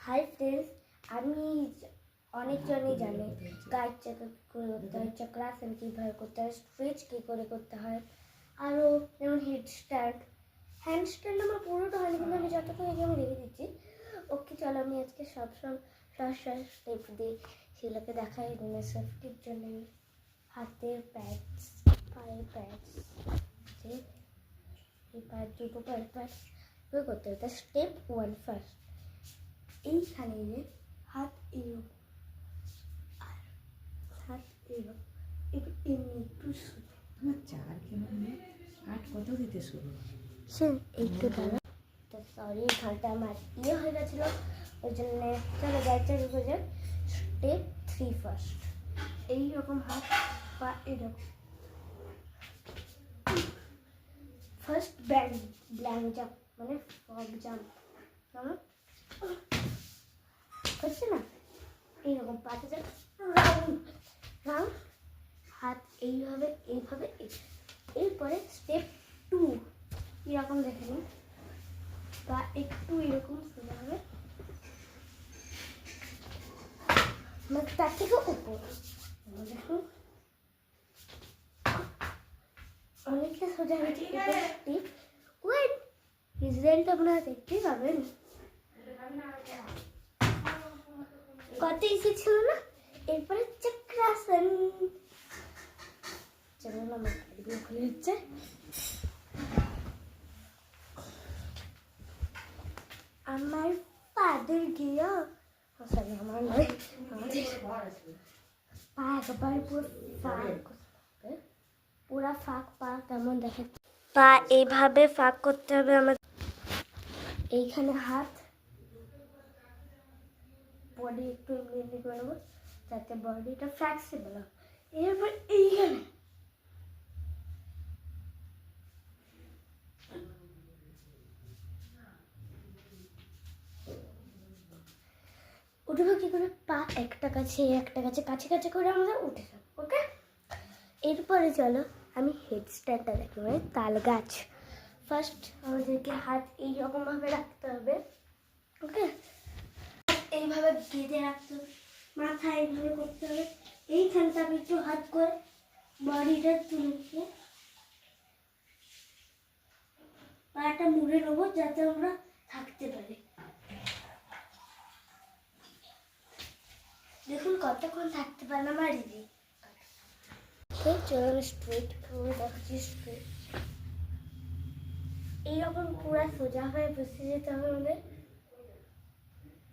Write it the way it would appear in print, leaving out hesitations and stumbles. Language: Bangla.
হাই ফ্রেন্ডস, আমি অনেকজনই জানে গাইড চেকআপ কী করে করতে হয়, চক্রাসন কীভাবে করতে হয়, স্ট্রেচ কী করে করতে হয়, আরও যেমন হ্যান্ড স্ট্যান্ড আমার পুরোটা হয়নি, কিন্তু আমি যতটুকু আমি রেখে দিচ্ছি। ওকে, চলো আমি আজকে সব স্টেপ দিয়ে সেগুলোকে দেখাই। সেফটির জন্য আমি হাতের প্যাডস, পায়ের প্যাডস, এই পায়ের দুটো পায়ের প্যাডস করতে হবে। স্টেপ 1 ফার্স্ট, এইখানে যে হাত এরকম আর হাত এরকম, এমনি একটু তোমার 4 কেমন 8 কত দিতে শুরু সে একটু দাঁড়া। তো সরি, এখানটা আমার হয়ে গেছিলো, ওই জন্যে চলো যাইতে ঢুকে যাক। স্টেপ 3 ফার্স্ট, এইরকম হাত পা এরকম। ফার্স্ট ব্ল্যাঙ্ক জাম্প মানে ফগ জাম্প, হচ্ছে না? এইরকম পাতে যাক, রাউন্ড হাত এইভাবে এইভাবে। এরপরে স্টেপ 2 এরকম দেখে নিন, বা একটু এরকম সোজা হবে, মানে তার থেকে উপর দেখুন অনেকটা সোজা হয়েছে। স্টেপ 1 রেজাল্ট আপনারা দেখতেই পাবেন। কত ইজি ছিল না? এরপরে চক্রাসন, চলুন আমার ভিডিও খুলে হচ্ছে। আমার ফাদার গিয়া আমার নয়, আমাদের পা একবার পুরা ফাঁক পা কেমন দেখে। পা এইভাবে ফাঁক করতে হবে আমার। এইখানে হাত বডি একটু এমনি করে নেবো যাতে বডিটা ফ্লেক্সিবল হয়। এরপর এইখানে উঠবো কি করে, পা একটা কাছে কাছে কাছে করে আমরা উঠে যাবো। ওকে, এরপরে চলো আমি হেড স্ট্যান্ডটা দেখি, মানে তাল গাছ। ফার্স্ট আমাদেরকে হাত এইরকমভাবে রাখতে হবে। ওকে, এইভাবে গেঁথে রাখতে হবে, মাথা এইভাবে করতে হবে। এইখানটা আমি একটু হাত করে বডিটা তুলে দিয়ে পাটা মুড়ে নেবো যাতে আমরা থাকতে পারি। দেখুন কতক্ষণ থাকতে পারে আমার দিদি। চলো স্ট্রেট করে দেখাচ্ছি। স্ট্রেট এইরকম পুরো সোজা হয়ে বসে যেতে হবে আমাদের।